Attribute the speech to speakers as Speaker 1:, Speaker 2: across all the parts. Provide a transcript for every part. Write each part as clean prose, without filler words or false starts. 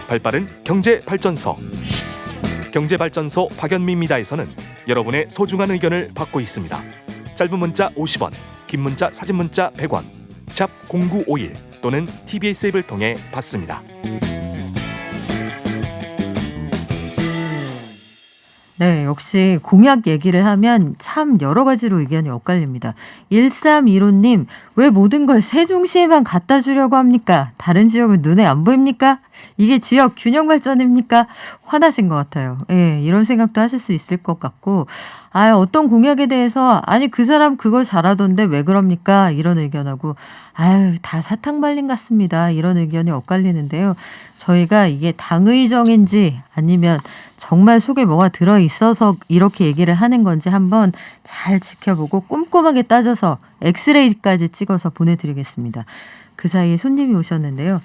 Speaker 1: 발빠른 경제발전소. 경제발전소 박연미입니다에서는 여러분의 소중한 의견을 받고 있습니다. 짧은 문자 50원, 긴 문자 사진 문자 100원, 샵 0951 또는 TBS 앱을 통해 받습니다.
Speaker 2: 네, 역시 공약 얘기를 하면 참 여러 가지로 의견이 엇갈립니다. 1315님, 왜 모든 걸 세종시에만 갖다 주려고 합니까? 다른 지역은 눈에 안 보입니까? 이게 지역 균형 발전입니까? 화나신 것 같아요. 예, 이런 생각도 하실 수 있을 것 같고, 어떤 공약에 대해서, 아니, 그 사람 그걸 잘하던데 왜 그럽니까? 이런 의견하고, 다 사탕 발린 같습니다. 이런 의견이 엇갈리는데요. 저희가 이게 당의정인지 아니면 정말 속에 뭐가 들어있어서 이렇게 얘기를 하는 건지 한번 잘 지켜보고 꼼꼼하게 따져서 엑스레이까지 찍어서 보내드리겠습니다. 그 사이에 손님이 오셨는데요.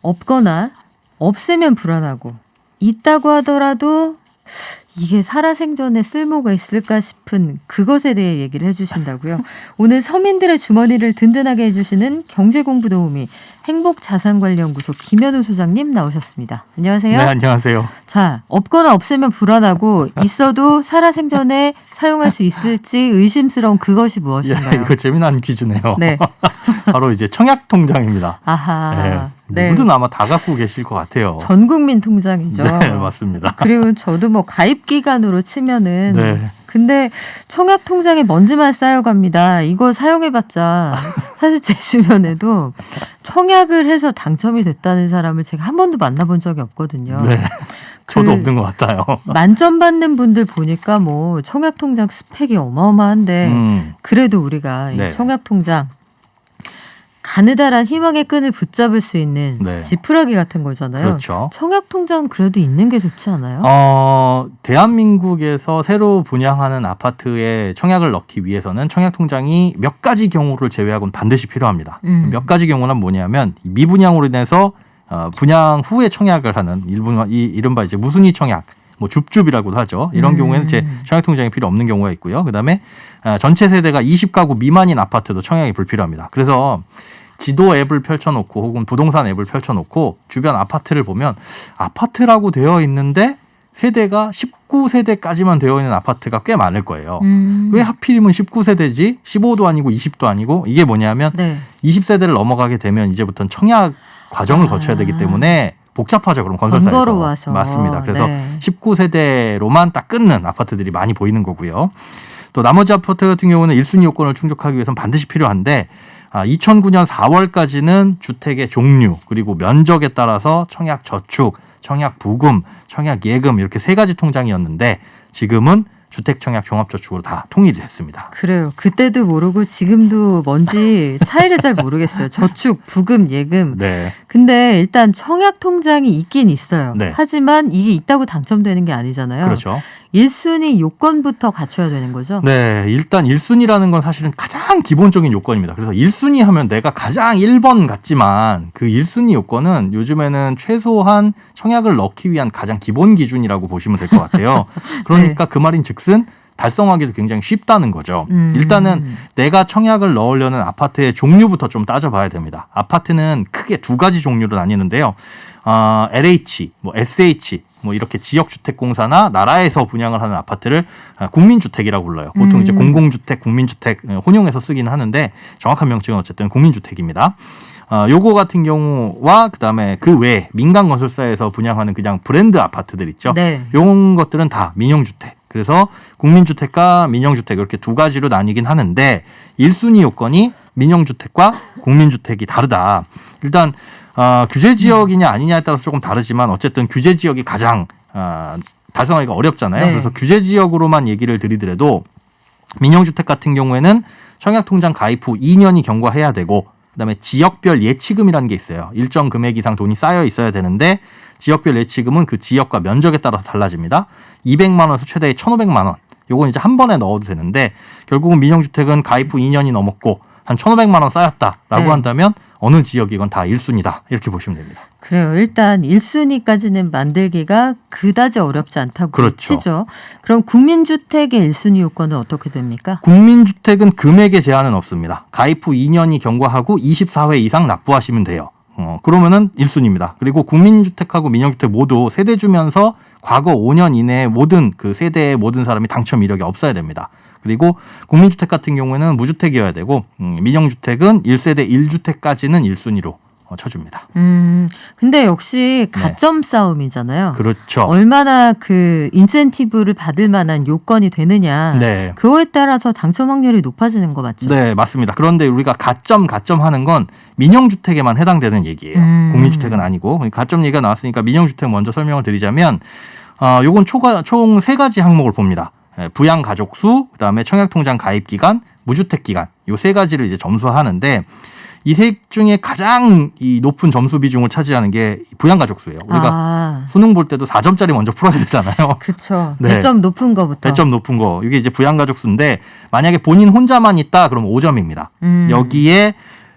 Speaker 2: 없거나 없으면 불안하고 있다고 하더라도 이게 살아생전에 쓸모가 있을까 싶은 그것에 대해 얘기를 해주신다고요. 오늘 서민들의 주머니를 든든하게 해주시는 경제공부도우미 행복자산관리연구소 김현우 소장님 나오셨습니다. 안녕하세요.
Speaker 3: 네, 안녕하세요.
Speaker 2: 자, 없거나 없으면 불안하고 있어도 살아생전에 사용할 수 있을지 의심스러운 그것이 무엇인가요?
Speaker 3: 이거 재미난 퀴즈네요.
Speaker 2: 네.
Speaker 3: 바로 이제 청약통장입니다.
Speaker 2: 아하.
Speaker 3: 네. 누구든 아마 다 갖고 계실 것 같아요.
Speaker 2: 전 국민 통장이죠.
Speaker 3: 네, 맞습니다.
Speaker 2: 그리고 저도 뭐 가입 기간으로 치면은
Speaker 3: 네.
Speaker 2: 근데 청약 통장에 먼지만 쌓여갑니다. 이거 사용해봤자 사실 제 주변에도 청약을 해서 당첨이 됐다는 사람을 제가 한 번도 만나본 적이 없거든요.
Speaker 3: 네. 저도 없는 것 같아요.
Speaker 2: 만점 받는 분들 보니까 뭐 청약 통장 스펙이 어마어마한데 그래도 우리가 이
Speaker 3: 네.
Speaker 2: 청약 통장 가느다란 희망의 끈을 붙잡을 수 있는
Speaker 3: 네.
Speaker 2: 지푸라기 같은 거잖아요.
Speaker 3: 그렇죠.
Speaker 2: 청약통장 그래도 있는 게 좋지 않아요?
Speaker 3: 대한민국에서 새로 분양하는 아파트에 청약을 넣기 위해서는 청약통장이 몇 가지 경우를 제외하고는 반드시 필요합니다. 몇 가지 경우는 뭐냐면 미분양으로 인해서 분양 후에 청약을 하는 이른바 이제 무순위 청약, 뭐 줍줍이라고도 하죠. 이런 경우에는 제 청약통장이 필요 없는 경우가 있고요. 그다음에 전체 세대가 20가구 미만인 아파트도 청약이 불필요합니다. 그래서 지도 앱을 펼쳐놓고 혹은 부동산 앱을 펼쳐놓고 주변 아파트를 보면 아파트라고 되어 있는데 세대가 19세대까지만 되어 있는 아파트가 꽤 많을 거예요. 왜 하필이면 19세대지? 15도 아니고 20도 아니고 이게 뭐냐면
Speaker 2: 네.
Speaker 3: 20세대를 넘어가게 되면 이제부터는 청약 과정을 거쳐야 되기 때문에 복잡하죠. 그럼 건설사에서.
Speaker 2: 번거로워서.
Speaker 3: 맞습니다. 그래서
Speaker 2: 네.
Speaker 3: 19세대로만 딱 끊는 아파트들이 많이 보이는 거고요. 또 나머지 아파트 같은 경우는 1순위 요건을 충족하기 위해서는 반드시 필요한데 2009년 4월까지는 주택의 종류 그리고 면적에 따라서 청약 저축, 청약 부금, 청약 예금 이렇게 세 가지 통장이었는데 지금은 주택청약 종합저축으로 다 통일이 됐습니다.
Speaker 2: 그래요. 그때도 모르고 지금도 뭔지 차이를 잘 모르겠어요. 저축, 부금, 예금.
Speaker 3: 네.
Speaker 2: 근데 일단 청약통장이 있긴 있어요.
Speaker 3: 네.
Speaker 2: 하지만 이게 있다고 당첨되는 게 아니잖아요.
Speaker 3: 그렇죠.
Speaker 2: 1순위 요건부터 갖춰야 되는 거죠?
Speaker 3: 네, 일단 1순위라는 건 사실은 가장 기본적인 요건입니다. 그래서 1순위 하면 내가 가장 1번 같지만 그 1순위 요건은 요즘에는 최소한 청약을 넣기 위한 가장 기본 기준이라고 보시면 될 것 같아요. 그러니까
Speaker 2: 네.
Speaker 3: 그 말인 즉슨 달성하기도 굉장히 쉽다는 거죠. 일단은 내가 청약을 넣으려는 아파트의 종류부터 좀 따져봐야 됩니다. 아파트는 크게 두 가지 종류로 나뉘는데요. LH, 뭐 SH, 뭐 이렇게 지역주택공사나 나라에서 분양을 하는 아파트를 국민주택이라고 불러요. 보통 이제 공공주택, 국민주택 혼용해서 쓰기는 하는데 정확한 명칭은 어쨌든 국민주택입니다. 요거 같은 경우와 그다음에 그 외에 민간 건설사에서 분양하는 그냥 브랜드 아파트들 있죠.
Speaker 2: 네.
Speaker 3: 요런 것들은 다 민영주택. 그래서 국민주택과 민영주택 이렇게 두 가지로 나뉘긴 하는데 1순위 요건이 민영주택과 국민주택이 다르다. 일단 규제 지역이냐 아니냐에 따라서 조금 다르지만 어쨌든 규제 지역이 가장 달성하기가 어렵잖아요.
Speaker 2: 네.
Speaker 3: 그래서 규제 지역으로만 얘기를 드리더라도 민영주택 같은 경우에는 청약통장 가입 후 2년이 경과해야 되고 그다음에 지역별 예치금이라는 게 있어요. 일정 금액 이상 돈이 쌓여 있어야 되는데 지역별 예치금은 그 지역과 면적에 따라서 달라집니다. 200만 원에서 최대 1,500만 원. 요건 이제 한 번에 넣어도 되는데 결국은 민영주택은 가입 후 2년이 넘었고 한 1,500만 원 쌓였다라고
Speaker 2: 네.
Speaker 3: 한다면 어느 지역이건 다 1순위다. 이렇게 보시면 됩니다.
Speaker 2: 그래요. 일단 1순위까지는 만들기가 그다지 어렵지 않다고
Speaker 3: 그렇죠.
Speaker 2: 치죠. 그럼 국민주택의 1순위 요건은 어떻게 됩니까?
Speaker 3: 국민주택은 금액의 제한은 없습니다. 가입 후 2년이 경과하고 24회 이상 납부하시면 돼요. 그러면은 1순위입니다. 그리고 국민주택하고 민영주택 모두 세대 주면서 과거 5년 이내에 모든 그 세대의 모든 사람이 당첨 이력이 없어야 됩니다. 그리고 국민주택 같은 경우에는 무주택이어야 되고 민영주택은 1세대 1주택까지는 1순위로 쳐줍니다.
Speaker 2: 근데 역시 가점 싸움이잖아요.
Speaker 3: 그렇죠.
Speaker 2: 얼마나 그 인센티브를 받을 만한 요건이 되느냐.
Speaker 3: 네.
Speaker 2: 그거에 따라서 당첨 확률이 높아지는 거 맞죠?
Speaker 3: 네, 맞습니다. 그런데 우리가 가점 하는 건 민영주택에만 해당되는 얘기예요. 국민주택은 아니고. 가점 얘기가 나왔으니까 민영주택 먼저 설명을 드리자면 요건 총 3가지 항목을 봅니다. 부양가족수, 그다음에 청약통장 가입기간, 무주택기간 요 3가지를 이제 점수하는데 이 셋 중에 가장 이 높은 점수 비중을 차지하는 게 부양가족수예요. 우리가 수능 볼 때도 4점짜리 먼저 풀어야 되잖아요.
Speaker 2: 그렇죠.
Speaker 3: 네.
Speaker 2: 배점 높은 거부터.
Speaker 3: 배점 높은 거. 이게 이제 부양가족수인데 만약에 본인 혼자만 있다 그러면 5점입니다. 여기에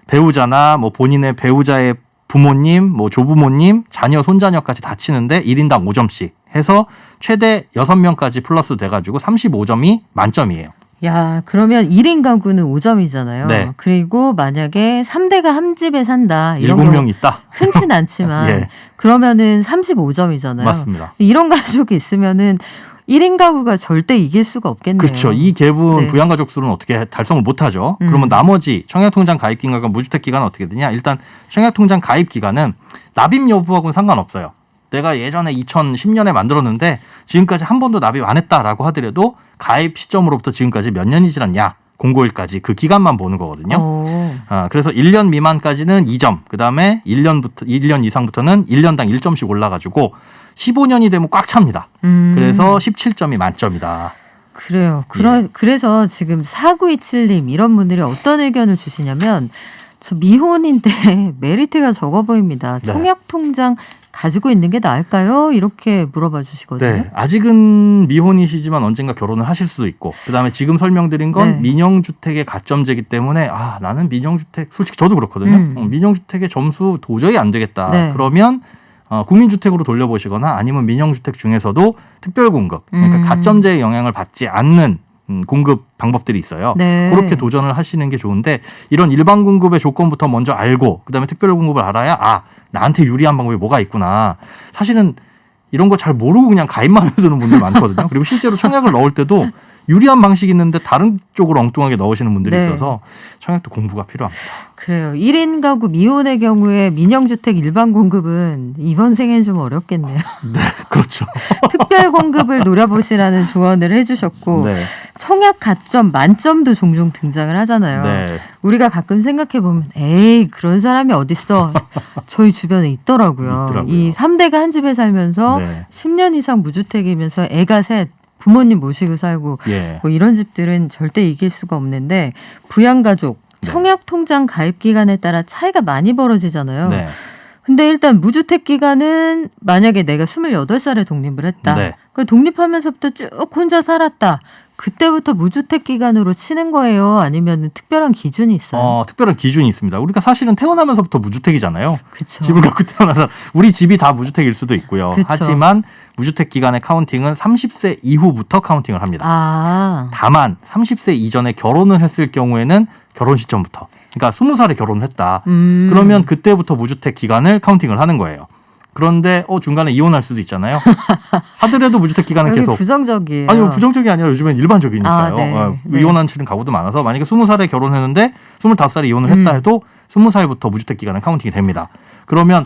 Speaker 3: 배우자나 뭐 본인의 배우자의 부모님, 뭐 조부모님, 자녀, 손자녀까지 다 치는데 1인당 5점씩 해서 최대 6명까지 플러스 돼가지고 35점이 만점이에요.
Speaker 2: 야, 그러면 1인 가구는 5점이잖아요.
Speaker 3: 네.
Speaker 2: 그리고 만약에 3대가 한 집에 산다. 이런
Speaker 3: 7명
Speaker 2: 경우
Speaker 3: 있다.
Speaker 2: 흔치는 않지만
Speaker 3: 예.
Speaker 2: 그러면은 35점이잖아요.
Speaker 3: 맞습니다.
Speaker 2: 이런 가족이 있으면은 1인 가구가 절대 이길 수가 없겠네요.
Speaker 3: 그렇죠. 이 갭은
Speaker 2: 네.
Speaker 3: 부양가족 수는 어떻게 달성을 못하죠. 그러면 나머지 청약통장 가입기간과 무주택기간은 어떻게 되냐. 일단 청약통장 가입기간은 납입 여부하고는 상관없어요. 내가 예전에 2010년에 만들었는데 지금까지 한 번도 납입 안 했다라고 하더라도 가입 시점으로부터 지금까지 몇 년이 지났냐. 공고일까지 그 기간만 보는 거거든요. 그래서 1년 미만까지는 2점, 그다음에 1년 이상부터는 1년당 1점씩 올라가지고 15년이 되면 꽉 찹니다. 그래서 17점이 만점이다.
Speaker 2: 그래요.
Speaker 3: 예.
Speaker 2: 그래서 지금 4927님 이런 분들이 어떤 의견을 주시냐면 저 미혼인데 메리트가 적어 보입니다.
Speaker 3: 네.
Speaker 2: 청약통장 가지고 있는 게 나을까요? 이렇게 물어봐 주시거든요.
Speaker 3: 네, 아직은 미혼이시지만 언젠가 결혼을 하실 수도 있고, 그다음에 지금 설명드린 건
Speaker 2: 네.
Speaker 3: 민영주택의 가점제이기 때문에 나는 민영주택 솔직히 저도 그렇거든요. 민영주택의 점수 도저히 안 되겠다.
Speaker 2: 네.
Speaker 3: 그러면 국민주택으로 돌려보시거나 아니면 민영주택 중에서도 특별공급, 그러니까 가점제의 영향을 받지 않는 공급 방법들이 있어요.
Speaker 2: 네.
Speaker 3: 그렇게 도전을 하시는 게 좋은데 이런 일반 공급의 조건부터 먼저 알고 그다음에 특별 공급을 알아야 나한테 유리한 방법이 뭐가 있구나. 사실은 이런 거 잘 모르고 그냥 가입만 해두는 분들 많거든요. 그리고 실제로 청약을 넣을 때도 유리한 방식이 있는데 다른 쪽으로 엉뚱하게 넣으시는 분들이
Speaker 2: 네.
Speaker 3: 있어서 청약도 공부가 필요합니다.
Speaker 2: 그래요. 1인 가구 미혼의 경우에 민영주택 일반 공급은 이번 생에는 좀 어렵겠네요.
Speaker 3: 네, 그렇죠.
Speaker 2: 특별 공급을 노려보시라는 조언을 해주셨고
Speaker 3: 네,
Speaker 2: 청약 가점 만점도 종종 등장을 하잖아요.
Speaker 3: 네,
Speaker 2: 우리가 가끔 생각해보면 에이 그런 사람이 어딨어. 저희 주변에 있더라고요.
Speaker 3: 있더라고요.
Speaker 2: 이 3대가 한 집에 살면서
Speaker 3: 네.
Speaker 2: 10년 이상 무주택이면서 애가 셋 부모님 모시고 살고
Speaker 3: 예,
Speaker 2: 뭐 이런 집들은 절대 이길 수가 없는데 부양가족
Speaker 3: 네.
Speaker 2: 청약통장 가입 기간에 따라 차이가 많이 벌어지잖아요.
Speaker 3: 네,
Speaker 2: 근데 일단 무주택 기간은 만약에 내가 28살에 독립을 했다.
Speaker 3: 네.
Speaker 2: 그 독립하면서부터 쭉 혼자 살았다. 그때부터 무주택 기간으로 치는 거예요? 아니면 특별한 기준이 있어요?
Speaker 3: 특별한 기준이 있습니다. 우리가 사실은 태어나면서부터 무주택이잖아요.
Speaker 2: 그렇죠.
Speaker 3: 집을 갖고 태어나서 우리 집이 다 무주택일 수도 있고요.
Speaker 2: 그쵸.
Speaker 3: 하지만 무주택 기간의 카운팅은 30세 이후부터 카운팅을 합니다. 다만 30세 이전에 결혼을 했을 경우에는 결혼 시점부터. 그러니까 20살에 결혼을 했다. 그러면 그때부터 무주택 기간을 카운팅을 하는 거예요. 그런데 중간에 이혼할 수도 있잖아요. 하더라도 무주택 기간은
Speaker 2: 여기
Speaker 3: 계속.
Speaker 2: 부정적이에요.
Speaker 3: 아니요, 부정적이 아니라 요즘엔 일반적이니까요.
Speaker 2: 네. 네.
Speaker 3: 이혼하시는 가구도 많아서 만약에 20살에 결혼했는데 25살에 이혼을 했다 해도 20살부터 무주택 기간은 카운팅이 됩니다. 그러면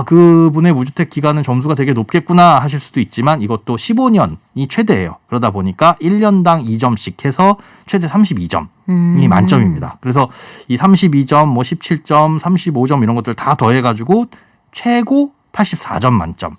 Speaker 3: 그분의 무주택 기간은 점수가 되게 높겠구나 하실 수도 있지만 이것도 15년이 최대예요. 그러다 보니까 1년당 2점씩 해서 최대 32점이 만점입니다. 그래서 이 32점, 17점, 35점 이런 것들 다 더해가지고 최고 84점 만점.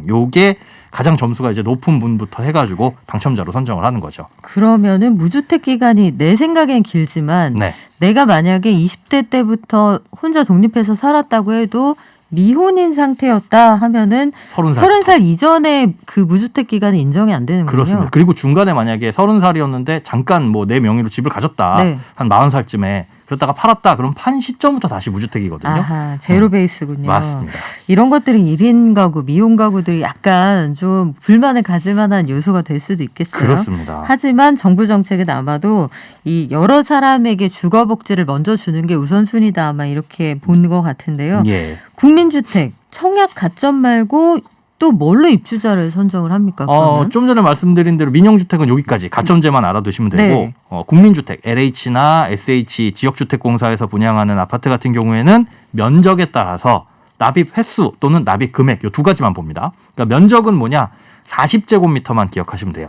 Speaker 3: 요게 가장 점수가 이제 높은 분부터 해가지고 당첨자로 선정을 하는 거죠.
Speaker 2: 그러면은 무주택 기간이 내 생각엔 길지만
Speaker 3: 네.
Speaker 2: 내가 만약에 20대 때부터 혼자 독립해서 살았다고 해도 미혼인 상태였다 하면은 30살 이전에 그 무주택 기간이 인정이 안 되는군요.
Speaker 3: 그렇습니다. 그리고 중간에 만약에 30살이었는데 잠깐 내 명의로 집을 가졌다.
Speaker 2: 네.
Speaker 3: 한 40살쯤에 그러다가 팔았다. 그럼 판 시점부터 다시 무주택이거든요.
Speaker 2: 아하, 제로 베이스군요.
Speaker 3: 맞습니다.
Speaker 2: 이런 것들이 1인 가구, 미혼 가구들이 약간 좀 불만을 가질 만한 요소가 될 수도 있겠어요.
Speaker 3: 그렇습니다.
Speaker 2: 하지만 정부 정책은 아마도 이 여러 사람에게 주거 복지를 먼저 주는 게 우선순위다 아마 이렇게 본 것 같은데요.
Speaker 3: 예.
Speaker 2: 국민주택, 청약 가점 말고 또 뭘로 입주자를 선정을 합니까? 그러면?
Speaker 3: 좀 전에 말씀드린 대로 민영주택은 여기까지 가점제만 알아두시면 되고
Speaker 2: 네.
Speaker 3: 국민주택, LH나 SH 지역주택공사에서 분양하는 아파트 같은 경우에는 면적에 따라서 납입 횟수 또는 납입 금액 이 두 가지만 봅니다. 그러니까 면적은 뭐냐? 40제곱미터만 기억하시면 돼요.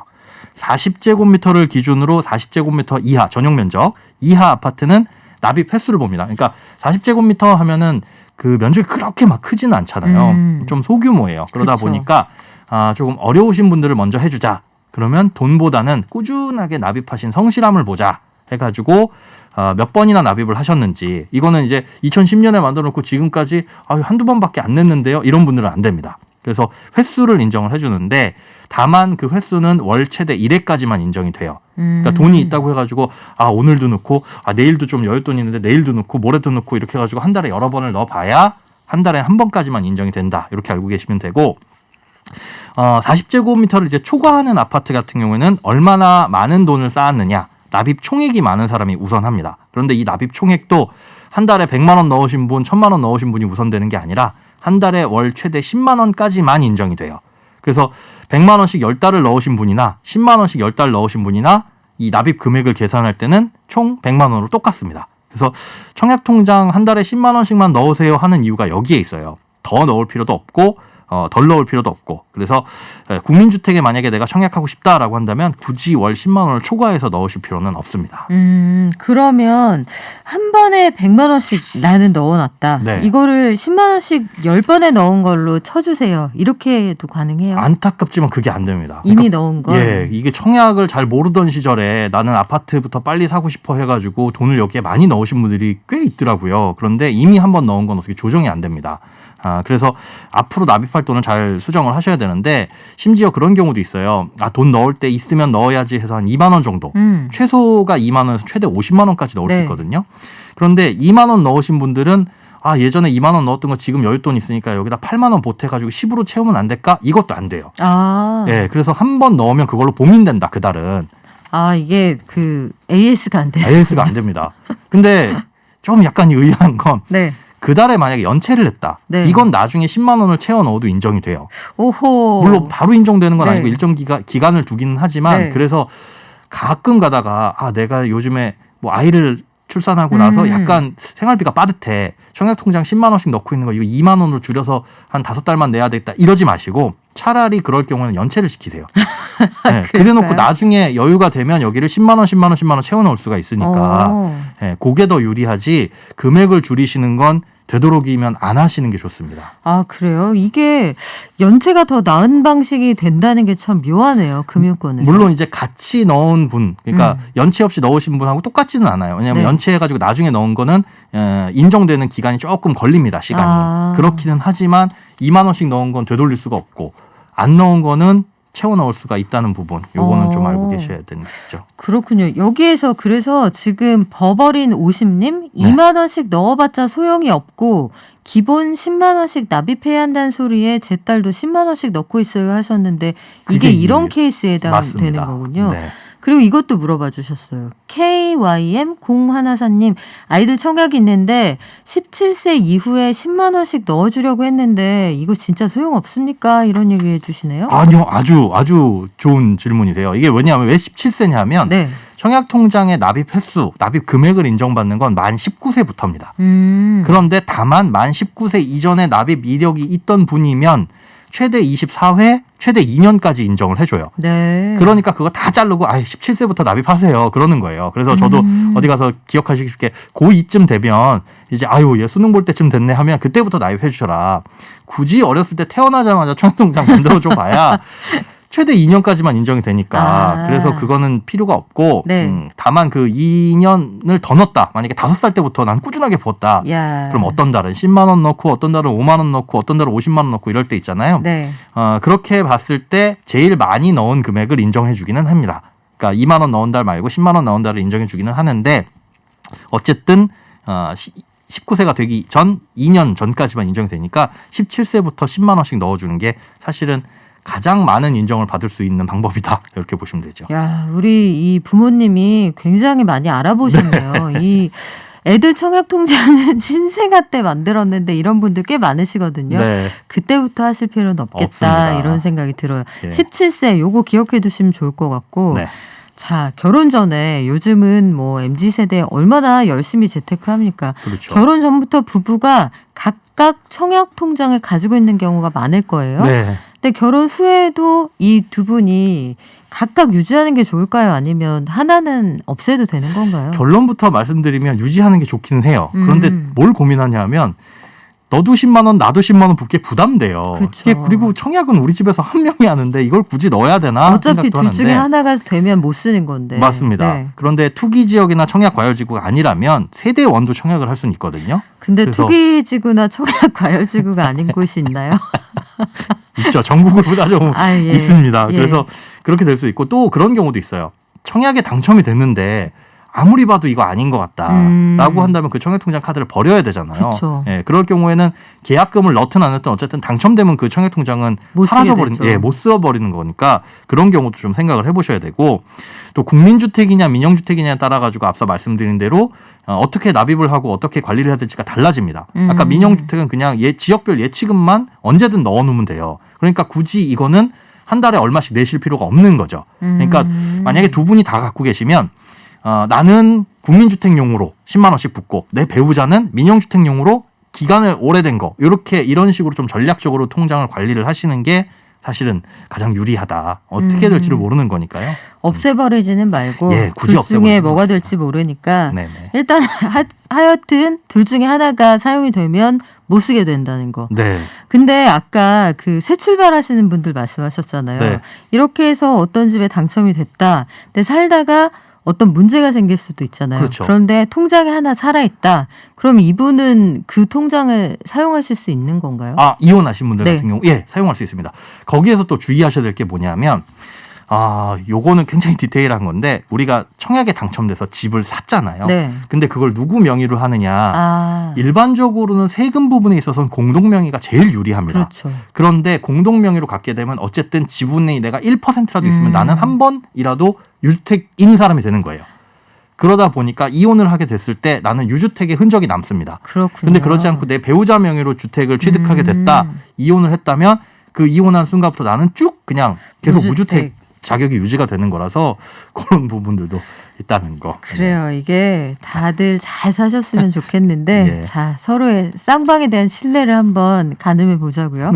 Speaker 3: 40제곱미터를 기준으로 40제곱미터 이하 전용 면적 이하 아파트는 납입 횟수를 봅니다. 그러니까 40제곱미터 하면은 그 면적이 그렇게 막 크지는 않잖아요. 좀 소규모예요. 그러다
Speaker 2: 그쵸.
Speaker 3: 보니까 조금 어려우신 분들을 먼저 해주자. 그러면 돈보다는 꾸준하게 납입하신 성실함을 보자 해가지고 몇 번이나 납입을 하셨는지 이거는 이제 2010년에 만들어놓고 지금까지 한두 번밖에 안 냈는데요. 이런 분들은 안 됩니다. 그래서 횟수를 인정을 해주는데 다만 그 횟수는 월 최대 1회까지만 인정이 돼요. 그러니까 돈이 있다고 해가지고 오늘도 넣고 내일도 좀 여윳돈이 있는데 내일도 넣고 모레도 넣고 이렇게 해가지고 한 달에 여러 번을 넣어봐야 한 달에 한 번까지만 인정이 된다. 이렇게 알고 계시면 되고 40제곱미터를 이제 초과하는 아파트 같은 경우에는 얼마나 많은 돈을 쌓았느냐 납입 총액이 많은 사람이 우선합니다. 그런데 이 납입 총액도 한 달에 100만 원 넣으신 분, 1000만 원 넣으신 분이 우선되는 게 아니라 한 달에 월 최대 10만 원까지만 인정이 돼요. 그래서 100만 원씩 10달을 넣으신 분이나 10만 원씩 10달 넣으신 분이나 이 납입 금액을 계산할 때는 총 100만 원으로 똑같습니다. 그래서 청약통장 한 달에 10만 원씩만 넣으세요 하는 이유가 여기에 있어요. 더 넣을 필요도 없고 덜 넣을 필요도 없고 그래서 국민주택에 만약에 내가 청약하고 싶다라고 한다면 굳이 월 10만 원을 초과해서 넣으실 필요는 없습니다.
Speaker 2: 그러면 한 번에 100만 원씩 나는 넣어놨다.
Speaker 3: 네.
Speaker 2: 이거를 10만 원씩 10번에 넣은 걸로 쳐주세요. 이렇게 해도 가능해요?
Speaker 3: 안타깝지만 그게 안 됩니다.
Speaker 2: 이미 넣은 거?
Speaker 3: 예, 이게 청약을 잘 모르던 시절에 나는 아파트부터 빨리 사고 싶어 해가지고 돈을 여기에 많이 넣으신 분들이 꽤 있더라고요. 그런데 이미 한 번 넣은 건 어떻게 조정이 안 됩니다. 그래서 앞으로 납입할 돈을 잘 수정을 하셔야 되는데 심지어 그런 경우도 있어요. 돈 넣을 때 있으면 넣어야지 해서 한 2만 원 정도. 최소가 2만 원에서 최대 50만 원까지 넣을 수
Speaker 2: 네.
Speaker 3: 있거든요. 그런데 2만 원 넣으신 분들은 예전에 2만 원 넣었던 거 지금 여윳돈 있으니까 여기다 8만 원 보태가지고 10으로 채우면 안 될까? 이것도 안 돼요. 예, 그래서 한 번 넣으면 그걸로 봉인된다. 그달은.
Speaker 2: 이게 그 AS가 안 돼요.
Speaker 3: AS가 안 됩니다. 근데 좀 약간 의아한 건
Speaker 2: 네.
Speaker 3: 그달에 만약에 연체를 했다.
Speaker 2: 네.
Speaker 3: 이건 나중에 10만 원을 채워 넣어도 인정이 돼요.
Speaker 2: 오호.
Speaker 3: 물론 바로 인정되는 건
Speaker 2: 네.
Speaker 3: 아니고 일정 기간을 두기는 하지만
Speaker 2: 네.
Speaker 3: 그래서 가끔 가다가 내가 요즘에 뭐 아이를 출산하고 나서 약간 생활비가 빠듯해. 청약통장 10만 원씩 넣고 있는 거 이거 2만 원으로 줄여서 한 5달만 내야 되겠다. 이러지 마시고 차라리 그럴 경우는 연체를 시키세요. 네, 그래놓고 나중에 여유가 되면 여기를 10만 원, 10만 원, 10만 원 채워넣을 수가 있으니까 그게 더 유리하지 금액을 줄이시는 건 되도록이면 안 하시는 게 좋습니다.
Speaker 2: 그래요? 이게 연체가 더 나은 방식이 된다는 게 참 묘하네요. 금융권은.
Speaker 3: 물론 이제 같이 넣은 분, 그러니까 연체 없이 넣으신 분하고 똑같지는 않아요. 왜냐하면
Speaker 2: 네.
Speaker 3: 연체해가지고 나중에 넣은 거는 인정되는 기간이 조금 걸립니다. 시간이. 그렇기는 하지만 2만 원씩 넣은 건 되돌릴 수가 없고 안 넣은 거는 채워 넣을 수가 있다는 부분. 요거는 좀 알고 계셔야 되는 거죠.
Speaker 2: 그렇군요. 여기에서 그래서 지금 버버린 50님 2만 원씩 넣어봤자 소용이 없고 기본 10만 원씩 납입해야 한다는 소리에 제 딸도 10만 원씩 넣고 있어요 하셨는데 이게 이런 케이스에 해당되는 거군요.
Speaker 3: 네.
Speaker 2: 그리고 이것도 물어봐 주셨어요. KYM0144님 아이들 청약이 있는데 17세 이후에 10만 원씩 넣어주려고 했는데 이거 진짜 소용없습니까? 이런 얘기 해주시네요.
Speaker 3: 아니요. 아주 좋은 질문이세요. 이게 왜냐하면 왜 17세냐면
Speaker 2: 네.
Speaker 3: 청약통장의 납입 횟수, 납입 금액을 인정받는 건 만 19세부터입니다. 그런데 다만 만 19세 이전에 납입 이력이 있던 분이면 최대 24회, 최대 2년까지 인정을 해줘요.
Speaker 2: 네.
Speaker 3: 그러니까 그거 다 자르고 17세부터 납입하세요. 그러는 거예요. 그래서 저도 어디 가서 기억하시기 쉽게 고2쯤 되면 이제 얘 수능 볼 때쯤 됐네 하면 그때부터 납입해 주셔라. 굳이 어렸을 때 태어나자마자 청약통장 만들어줘 봐야 최대 2년까지만 인정이 되니까 그래서 그거는 필요가 없고 다만 그 2년을 더 넣었다. 만약에 5살 때부터 난 꾸준하게 부었다. 그럼 어떤 달은 10만 원 넣고 어떤 달은 5만 원 넣고 어떤 달은 50만 원 넣고 이럴 때 있잖아요.
Speaker 2: 네.
Speaker 3: 그렇게 봤을 때 제일 많이 넣은 금액을 인정해 주기는 합니다. 그러니까 2만 원 넣은 달 말고 10만 원 넣은 달을 인정해 주기는 하는데 어쨌든 19세가 되기 전 2년 전까지만 인정이 되니까 17세부터 10만 원씩 넣어주는 게 사실은 가장 많은 인정을 받을 수 있는 방법이다. 이렇게 보시면 되죠.
Speaker 2: 야, 우리 이 부모님이 굉장히 많이 알아보셨네요. 이 애들 청약통장은 신생아 때 만들었는데 이런 분들 꽤 많으시거든요.
Speaker 3: 네.
Speaker 2: 그때부터 하실 필요는 없겠다.
Speaker 3: 없습니다.
Speaker 2: 이런 생각이 들어요.
Speaker 3: 예.
Speaker 2: 17세 요거 기억해 두시면 좋을 것 같고
Speaker 3: 네.
Speaker 2: 자, 결혼 전에 요즘은 뭐 MZ세대 얼마나 열심히 재테크합니까?
Speaker 3: 그렇죠.
Speaker 2: 결혼 전부터 부부가 각각 청약통장을 가지고 있는 경우가 많을 거예요.
Speaker 3: 네.
Speaker 2: 근데 결혼 후에도 이 두 분이 각각 유지하는 게 좋을까요? 아니면 하나는 없애도 되는 건가요?
Speaker 3: 결론부터 말씀드리면 유지하는 게 좋기는 해요. 그런데 뭘 고민하냐 하면 너도 10만 원, 나도 10만 원 붙게 부담돼요.
Speaker 2: 그쵸.
Speaker 3: 이게 그리고 청약은 우리 집에서 한 명이 하는데 이걸 굳이 넣어야 되나
Speaker 2: 어차피
Speaker 3: 생각도
Speaker 2: 둘 중에
Speaker 3: 하는데.
Speaker 2: 하나가 되면 못 쓰는 건데.
Speaker 3: 맞습니다.
Speaker 2: 네.
Speaker 3: 그런데 투기 지역이나 청약 과열지구가 아니라면 세대원도 청약을 할 수는 있거든요.
Speaker 2: 근데
Speaker 3: 그래서-
Speaker 2: 투기지구나 청약 과열지구가 아닌 곳이 있나요?
Speaker 3: 있죠. 전국으로 따져보면
Speaker 2: 아, 예.
Speaker 3: 있습니다.
Speaker 2: 예.
Speaker 3: 그래서 그렇게 될 수 있고 또 그런 경우도 있어요. 청약에 당첨이 됐는데 아무리 봐도 이거 아닌 것 같다라고 한다면 그 청약통장 카드를 버려야 되잖아요.
Speaker 2: 그쵸.
Speaker 3: 예, 그럴 경우에는 계약금을 넣든 안 넣든 어쨌든 당첨되면 그 청약통장은
Speaker 2: 못 쓰게
Speaker 3: 사라져버리는,
Speaker 2: 되죠.
Speaker 3: 예, 못 써버리는 거니까 그런 경우도 좀 생각을 해보셔야 되고 또 국민주택이냐 민영주택이냐에 따라 가지고 앞서 말씀드린 대로 어떻게 납입을 하고 어떻게 관리를 해야 될지가 달라집니다. 아까 민영주택은 그냥 지역별 예치금만 언제든 넣어놓으면 돼요. 그러니까 굳이 이거는 한 달에 얼마씩 내실 필요가 없는 거죠. 그러니까 만약에 두 분이 다 갖고 계시면 나는 국민주택용으로 10만 원씩 붓고 내 배우자는 민영주택용으로 기간을 오래된 거 이런 식으로 좀 전략적으로 통장을 관리를 하시는 게 사실은 가장 유리하다. 어떻게 될지를 모르는 거니까요.
Speaker 2: 없애버리지는 말고
Speaker 3: 예, 굳이
Speaker 2: 둘 중에
Speaker 3: 없애버리지는
Speaker 2: 뭐가 될지 모르니까
Speaker 3: 네네.
Speaker 2: 일단 하여튼 둘 중에 하나가 사용이 되면 못 쓰게 된다는 거.
Speaker 3: 네.
Speaker 2: 근데 아까 그 새 출발하시는 분들 말씀하셨잖아요.
Speaker 3: 네.
Speaker 2: 이렇게 해서 어떤 집에 당첨이 됐다. 근데 살다가 어떤 문제가 생길 수도 있잖아요.
Speaker 3: 그렇죠.
Speaker 2: 그런데 통장에 하나 살아있다. 그럼 이분은 그 통장을 사용하실 수 있는 건가요?
Speaker 3: 이혼하신 분들
Speaker 2: 네.
Speaker 3: 같은 경우 사용할 수 있습니다. 거기에서 또 주의하셔야 될 게 뭐냐면 요거는 굉장히 디테일한 건데 우리가 청약에 당첨돼서 집을 샀잖아요.
Speaker 2: 네.
Speaker 3: 근데 그걸 누구 명의로 하느냐?
Speaker 2: 일반적으로는
Speaker 3: 일반적으로는 세금 부분에 있어서는 공동 명의가 제일 유리합니다.
Speaker 2: 그렇죠.
Speaker 3: 그런데 공동 명의로 갖게 되면 어쨌든 지분이 내가 1%라도 있으면 나는 한 번이라도 유주택인 사람이 되는 거예요. 그러다 보니까 이혼을 하게 됐을 때 나는 유주택의 흔적이 남습니다.
Speaker 2: 그렇군요.
Speaker 3: 근데 그렇지 않고 내 배우자 명의로 주택을 취득하게 됐다. 이혼을 했다면 그 이혼한 순간부터 나는 쭉 그냥 계속 무주택 자격이 유지가 되는 거라서 그런 부분들도 있다는 거.
Speaker 2: 그래요. 이게 다들 잘 사셨으면 좋겠는데
Speaker 3: 예.
Speaker 2: 자, 서로의 쌍방에 대한 신뢰를 한번 가늠해 보자고요.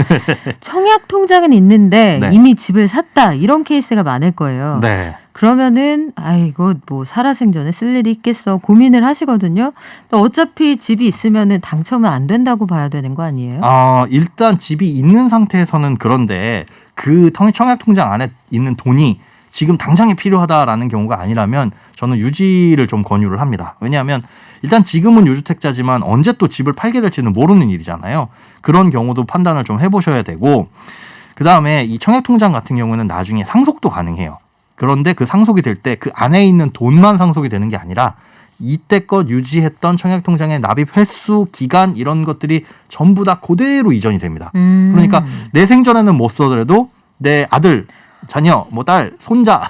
Speaker 2: 청약 통장은 있는데
Speaker 3: 네.
Speaker 2: 이미 집을 샀다. 이런 케이스가 많을 거예요.
Speaker 3: 네.
Speaker 2: 그러면은 아이고 뭐 살아생전에 쓸 일이 있겠어 고민을 하시거든요. 또 어차피 집이 있으면은 당첨은 안 된다고 봐야 되는 거 아니에요?
Speaker 3: 일단 집이 있는 상태에서는 그런데 그 청약 통장 안에 있는 돈이 지금 당장에 필요하다라는 경우가 아니라면 저는 유지를 좀 권유를 합니다. 왜냐하면 일단 지금은 유주택자지만 언제 또 집을 팔게 될지는 모르는 일이잖아요. 그런 경우도 판단을 좀 해보셔야 되고 그다음에 이 청약 통장 같은 경우는 나중에 상속도 가능해요. 그런데 그 상속이 될 때 그 안에 있는 돈만 상속이 되는 게 아니라 이때껏 유지했던 청약통장의 납입 횟수, 기간 이런 것들이 전부 다 그대로 이전이 됩니다. 그러니까 내 생전에는 못 써더라도 내 아들, 자녀, 딸, 손자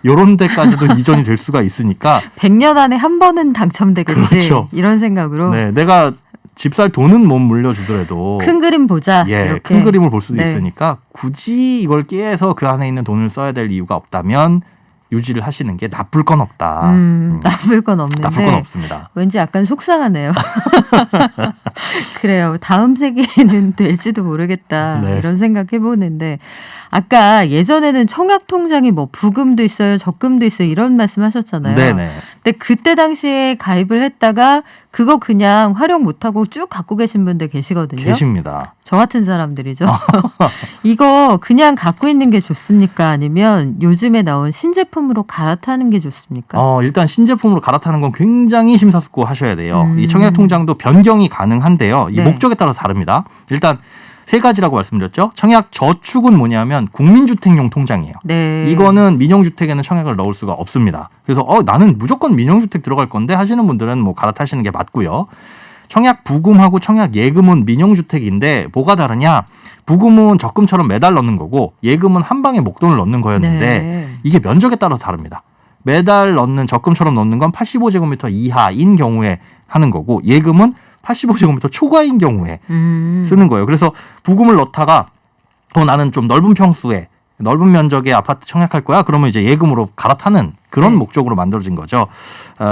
Speaker 3: 이런 데까지도 이전이 될 수가 있으니까
Speaker 2: 100년 안에 한 번은 당첨되겠지.
Speaker 3: 그렇죠.
Speaker 2: 이런 생각으로
Speaker 3: 네, 내가 집 살 돈은 못 물려주더라도
Speaker 2: 큰 그림 보자.
Speaker 3: 큰
Speaker 2: 이렇게.
Speaker 3: 그림을 볼 수도
Speaker 2: 네.
Speaker 3: 있으니까 굳이 이걸 깨서 그 안에 있는 돈을 써야 될 이유가 없다면 유지를 하시는 게 나쁠 건 없다.
Speaker 2: 나쁠 건 없는데
Speaker 3: 나쁠 건 없습니다.
Speaker 2: 왠지 약간 속상하네요. 그래요. 다음 세계에는 될지도 모르겠다.
Speaker 3: 네.
Speaker 2: 이런 생각 해보는데 아까 예전에는 청약통장이 뭐 부금도 있어요. 적금도 있어요. 이런 말씀하셨잖아요.
Speaker 3: 네네.
Speaker 2: 근데 그때 당시에 가입을 했다가 그거 그냥 활용 못하고 쭉 갖고 계신 분들 계시거든요.
Speaker 3: 계십니다.
Speaker 2: 저 같은 사람들이죠. 이거 그냥 갖고 있는 게 좋습니까? 아니면 요즘에 나온 신제품으로 갈아타는 게 좋습니까?
Speaker 3: 일단 신제품으로 갈아타는 건 굉장히 심사숙고하셔야 돼요. 이 청약통장도 변경이 가능한데요. 이
Speaker 2: 네.
Speaker 3: 목적에 따라서 다릅니다. 일단 세 가지라고 말씀드렸죠. 청약 저축은 뭐냐면 국민주택용 통장이에요.
Speaker 2: 네.
Speaker 3: 이거는 민영주택에는 청약을 넣을 수가 없습니다. 그래서 나는 무조건 민영주택 들어갈 건데 하시는 분들은 뭐 갈아타시는 게 맞고요. 청약 부금하고 청약 예금은 민영주택인데 뭐가 다르냐? 부금은 적금처럼 매달 넣는 거고 예금은 한 방에 목돈을 넣는 거였는데
Speaker 2: 네.
Speaker 3: 이게 면적에 따라서 다릅니다. 매달 넣는 적금처럼 넣는 건 85제곱미터 이하인 경우에 하는 거고 예금은 85제곱미터 초과인 경우에 쓰는 거예요. 그래서 부금을 넣다가 나는 좀 넓은 평수에 넓은 면적의 아파트 청약할 거야. 그러면 이제 예금으로 갈아타는 그런
Speaker 2: 네.
Speaker 3: 목적으로 만들어진 거죠.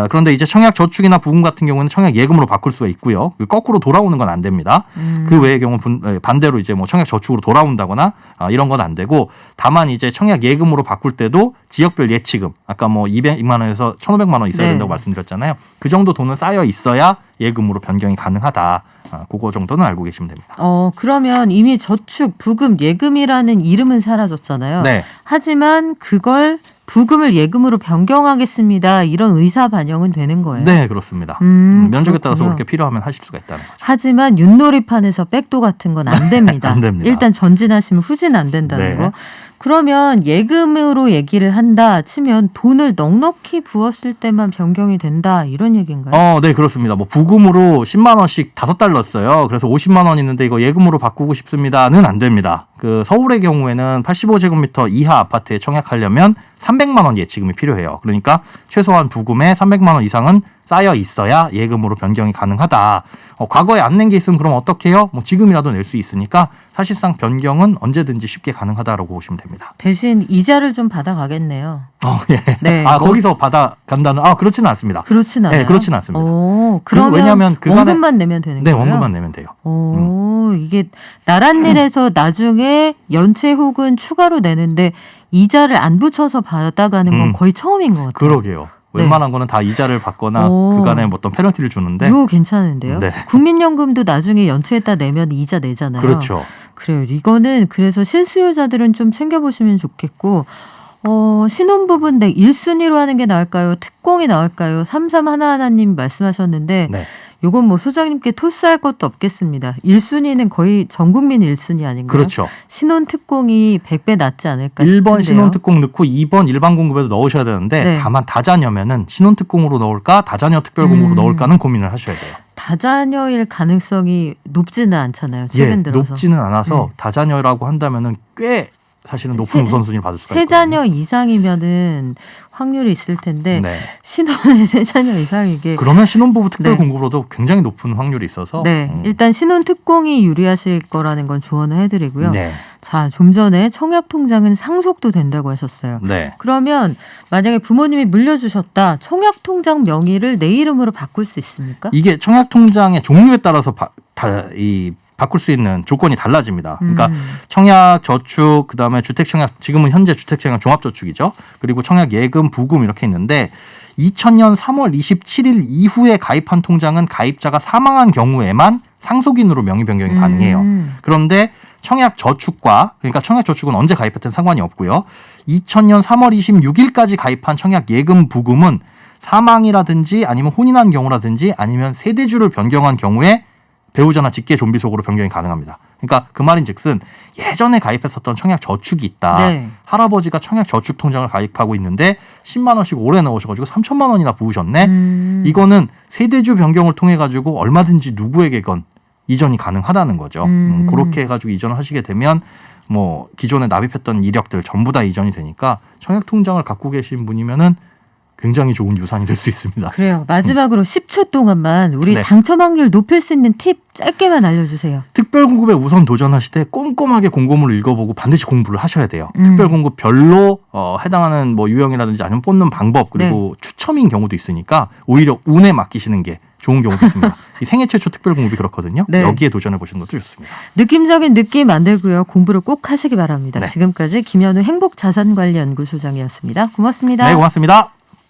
Speaker 3: 그런데 이제 청약 저축이나 부금 같은 경우는 청약 예금으로 바꿀 수가 있고요. 거꾸로 돌아오는 건 안 됩니다. 그 외의 경우 반대로 이제 뭐 청약 저축으로 돌아온다거나 이런 건 안 되고 다만 이제 청약 예금으로 바꿀 때도 지역별 예치금 아까 뭐 200만 원에서 1,500만 원 있어야
Speaker 2: 네.
Speaker 3: 된다고 말씀드렸잖아요. 그 정도 돈은 쌓여 있어야 예금으로 변경이 가능하다. 그거 정도는 알고 계시면 됩니다.
Speaker 2: 그러면 이미 저축, 부금, 예금이라는 이름은 사라졌잖아요.
Speaker 3: 네.
Speaker 2: 하지만 그걸 부금을 예금으로 변경하겠습니다. 이런 의사 반영은 되는 거예요.
Speaker 3: 네, 그렇습니다. 면적에 따라서
Speaker 2: 그렇군요.
Speaker 3: 그렇게 필요하면 하실 수가 있다는 거죠.
Speaker 2: 하지만 윷놀이판에서 백도 같은 건 안 됩니다.
Speaker 3: 안 됩니다.
Speaker 2: 일단 전진하시면 후진 안 된다는
Speaker 3: 네.
Speaker 2: 거. 그러면 예금으로 얘기를 한다 치면 돈을 넉넉히 부었을 때만 변경이 된다 이런 얘기인가요?
Speaker 3: 네, 그렇습니다. 뭐 부금으로 10만 원씩 5달 넣었어요. 그래서 50만 원 있는데 이거 예금으로 바꾸고 싶습니다는 안 됩니다. 그 서울의 경우에는 85제곱미터 이하 아파트에 청약하려면 300만 원 예치금이 필요해요. 그러니까 최소한 부금에 300만 원 이상은 쌓여 있어야 예금으로 변경이 가능하다. 과거에 안 낸 게 있으면 그럼 어떻게 해요? 뭐 지금이라도 낼 수 있으니까 사실상 변경은 언제든지 쉽게 가능하다라고 보시면 됩니다.
Speaker 2: 대신 이자를 좀 받아가겠네요.
Speaker 3: 예.
Speaker 2: 네,
Speaker 3: 거기서 받아간다는 그렇지는 않습니다.
Speaker 2: 그렇진 않아요.
Speaker 3: 네, 그렇지는 않습니다.
Speaker 2: 그러면
Speaker 3: 왜냐하면 그간에-
Speaker 2: 원금만 내면 되는
Speaker 3: 네,
Speaker 2: 거예요?
Speaker 3: 원금만 내면 돼요.
Speaker 2: 이게 나란 일에서 나중에 연체 혹은 추가로 내는데 이자를 안 붙여서 받아가는 건 거의 처음인 것 같아요.
Speaker 3: 그러게요.
Speaker 2: 네.
Speaker 3: 웬만한 거는 다 이자를 받거나 그간에 어떤 페널티를 주는데.
Speaker 2: 이거 괜찮은데요?
Speaker 3: 네.
Speaker 2: 국민연금도 나중에 연체했다 내면 이자 내잖아요.
Speaker 3: 그렇죠.
Speaker 2: 그래요. 이거는 그래서 실수요자들은 좀 챙겨보시면 좋겠고 신혼부부인 1순위로 하는 게 나을까요? 특공이 나을까요? 3311님 말씀하셨는데
Speaker 3: 네.
Speaker 2: 요건 뭐 소장님께 토스할 것도 없겠습니다. 1순위는 거의 전 국민 1순위 아닌가요?
Speaker 3: 그렇죠.
Speaker 2: 신혼 특공이 100배 낫지 않을까
Speaker 3: 1번
Speaker 2: 싶은데요.
Speaker 3: 신혼특공 넣고 2번 일반 공급에도 넣으셔야 되는데
Speaker 2: 네.
Speaker 3: 다만 다자녀면은 신혼특공으로 넣을까 다자녀 특별공급으로 넣을까는 고민을 하셔야 돼요.
Speaker 2: 다자녀일 가능성이 높지는 않잖아요. 최근 들어서.
Speaker 3: 높지는 않아서 다자녀라고 한다면은 꽤 사실은 높은 우선순위를 받을 수가 있거든요.
Speaker 2: 세 자녀 이상이면은 확률이 있을 텐데
Speaker 3: 네.
Speaker 2: 신혼의 세 자녀 이상이게
Speaker 3: 그러면 신혼부부 특별
Speaker 2: 네.
Speaker 3: 공급으로도 굉장히 높은 확률이 있어서
Speaker 2: 네, 일단 신혼 특공이 유리하실 거라는 건 조언을 해드리고요.
Speaker 3: 네.
Speaker 2: 자, 좀 전에 청약 통장은 상속도 된다고 하셨어요.
Speaker 3: 네.
Speaker 2: 그러면 만약에 부모님이 물려주셨다, 청약 통장 명의를 내 이름으로 바꿀 수 있습니까?
Speaker 3: 이게 청약 통장의 종류에 따라서 바꿀 수 있는 조건이 달라집니다. 그러니까 청약 저축, 그다음에 주택 청약, 지금은 현재 주택 청약 종합 저축이죠. 그리고 청약 예금, 부금 이렇게 있는데 2000년 3월 27일 이후에 가입한 통장은 가입자가 사망한 경우에만 상속인으로 명의 변경이 가능해요. 그런데 청약 저축과 그러니까 청약 저축은 언제 가입했든 상관이 없고요. 2000년 3월 26일까지 가입한 청약 예금, 부금은 사망이라든지 아니면 혼인한 경우라든지 아니면 세대주를 변경한 경우에 배우자나 직계 좀비속으로 변경이 가능합니다. 그러니까 그 말인즉슨 예전에 가입했었던 청약 저축이 있다.
Speaker 2: 네.
Speaker 3: 할아버지가 청약 저축 통장을 가입하고 있는데 10만 원씩 오래 넣으셔가지고 3천만 원이나 부으셨네. 이거는 세대주 변경을 통해 가지고 얼마든지 누구에게건 이전이 가능하다는 거죠. 그렇게 해가지고 이전을 하시게 되면 뭐 기존에 납입했던 이력들 전부 다 이전이 되니까 청약 통장을 갖고 계신 분이면은 굉장히 좋은 유산이 될 수 있습니다.
Speaker 2: 그래요. 마지막으로 10초 동안만 우리
Speaker 3: 네.
Speaker 2: 당첨 확률 높일 수 있는 팁 짧게만 알려주세요.
Speaker 3: 특별공급에 우선 도전하실 때 꼼꼼하게 공고문을 읽어보고 반드시 공부를 하셔야 돼요. 특별공급별로 해당하는 뭐 유형이라든지 아니면 뽑는 방법 그리고 추첨인 경우도 있으니까 오히려 운에 맡기시는 게 좋은 경우도 있습니다. 이 생애 최초 특별공급이 그렇거든요.
Speaker 2: 네.
Speaker 3: 여기에 도전해 보시는 것도 좋습니다.
Speaker 2: 느낌적인 느낌 만들고요. 공부를 꼭 하시기 바랍니다.
Speaker 3: 네.
Speaker 2: 지금까지 김현우 행복자산관리연구소장이었습니다. 고맙습니다.
Speaker 3: 네, 고맙습니다.